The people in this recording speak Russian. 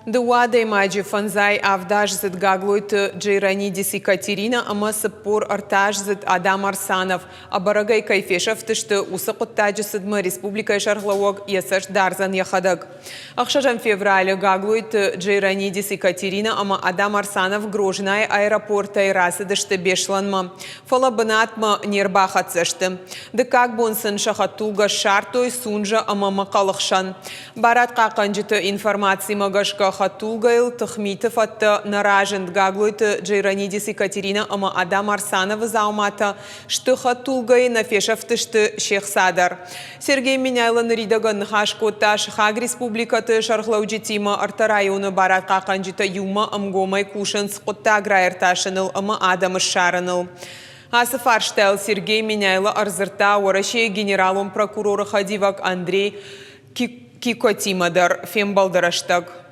Дуадей маджи фанзай авдаж зет гаглойт Джейранидис Екатерина, ама саппор артаж зет Адам Арсанов, абарагай кайфешев тышты усақыт таджи сыдмы республика шарглауог ясаш дарзан яхадаг. Ахшажан феврале гаглойт Джейранидис Екатерина, ама Адам Арсанов грожнай аэропорта и расыдышты бешланма. Фалабынатма нербахатсышты. Дыкак бонсын шахатулга шартой сунжа ама макалықшан. Барат қақанжыты информации магашка хатулгайл Тахмитов атты наражен гаглойты Джейранидис Екатерина ама Адам Арсанов заумата шты хатулгай нафешафтышты Шехсадар. Сергей Миняйлан ридаган хашкота Шхаг республикаты шархлауджитима арта районы барат қақанжыты юма амгомай кушан сқотта граерташыныл ама Адам Шарыныл. Асыфарштел Сергей Миняйла арзырта орашей генералом прокурора Хадивак Андрей Кикотимадар фембалдараштаг.